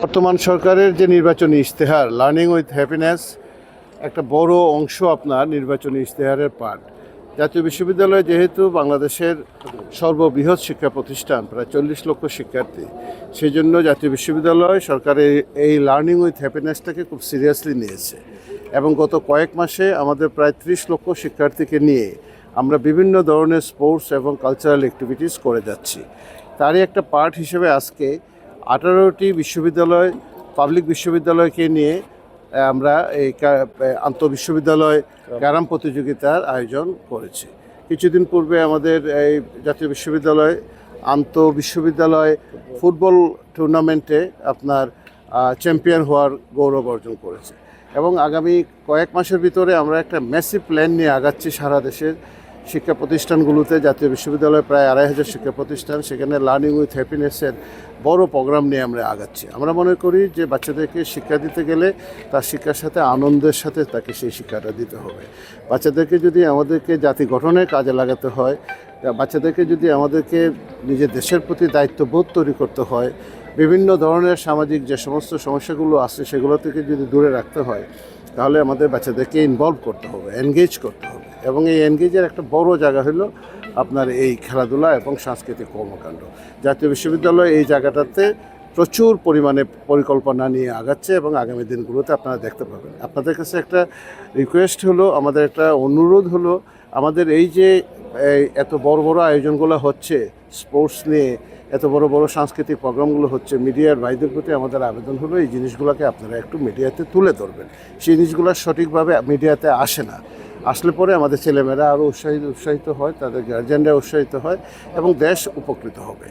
বর্তমান সরকারের যে নির্বাচনী ইশতেহার লার্নিং উইথ হ্যাপিনেস একটা বড় অংশ আপনার নির্বাচনী ইশতেহারের পার্ট। জাতীয় বিশ্ববিদ্যালয় যেহেতু বাংলাদেশের সর্ববৃহৎ শিক্ষা প্রতিষ্ঠান, প্রায় 40 লক্ষ শিক্ষার্থী, সেই জন্য জাতীয় বিশ্ববিদ্যালয় সরকারের এই লার্নিং উইথ হ্যাপিনেসটাকে খুব সিরিয়াসলি নিয়েছে এবং গত কয়েক মাসে আমাদের প্রায় 30 লক্ষ শিক্ষার্থীকে নিয়ে আমরা বিভিন্ন ধরনের স্পোর্টস এবং কালচারাল অ্যাক্টিভিটিস করে যাচ্ছি। তারই একটা পার্ট হিসেবে আজকে 18টি বিশ্ববিদ্যালয়, পাবলিক বিশ্ববিদ্যালয়কে নিয়ে আমরা এই আন্তঃবিশ্ববিদ্যালয় ক্যারাম প্রতিযোগিতার আয়োজন করেছি। কিছুদিন পূর্বে আমাদের এই জাতীয় বিশ্ববিদ্যালয় বিশ্ববিদ্যালয় ফুটবল টুর্নামেন্টে আপনার চ্যাম্পিয়ন হওয়ার গৌরব অর্জন করেছে এবং আগামী কয়েক মাসের ভিতরে আমরা একটা ম্যাসিভ প্ল্যান নিয়ে আগাচ্ছি সারা দেশের শিক্ষা প্রতিষ্ঠানগুলোতে। জাতীয় বিশ্ববিদ্যালয় প্রায় 2500 শিক্ষা প্রতিষ্ঠান, সেখানে লার্নিং উইথ হ্যাপিনেসের বড় প্রোগ্রাম নিয়ে আমরা আগাচ্ছি। আমরা মনে করি যে বাচ্চাদেরকে শিক্ষা দিতে গেলে তার শিক্ষার সাথে আনন্দের সাথে তাকে সেই শিক্ষাটা দিতে হবে। বাচ্চাদেরকে যদি আমাদেরকে জাতি গঠনের কাজে লাগাতে হয়, বাচ্চাদেরকে যদি আমাদেরকে নিজের দেশের প্রতি দায়িত্ববোধ তৈরি করতে হয়, বিভিন্ন ধরনের সামাজিক যে সমস্ত সমস্যাগুলো আছে সেগুলো থেকে যদি দূরে রাখতে হয়, তাহলে আমাদের বাচ্চাদেরকে ইনভলভ করতে হবে, এনগেজ করতে হবে। এবং এই এনগেজের একটা বড় জায়গা হলো আপনার এই খেলাধুলা এবং সাংস্কৃতিক কর্মকাণ্ড। জাতীয় বিশ্ববিদ্যালয় এই জায়গাটাতে প্রচুর পরিমাণে পরিকল্পনা নিয়ে আগাচ্ছে এবং আগামী দিনগুলোতে আপনারা দেখতে পাবেন। আপনাদের কাছে একটা রিকোয়েস্ট হলো, আমাদের একটা অনুরোধ হলো, আমাদের এই যে এত বড় বড় আয়োজনগুলো হচ্ছে স্পোর্টস নিয়ে, এত বড় বড় সাংস্কৃতিক প্রোগ্রামগুলো হচ্ছে, মিডিয়ার ভাইদের প্রতি আমাদের আবেদন হলো এই জিনিসগুলোকে আপনারা একটু মিডিয়াতে তুলে ধরবেন। সেই জিনিসগুলো সঠিকভাবে মিডিয়াতে আসে না, আসলে পরে আমাদের ছেলেমেয়েরা আরও উৎসাহিত হয়, তাদের গার্জিয়ানরা উৎসাহিত হয় এবং দেশ উপকৃত হবে।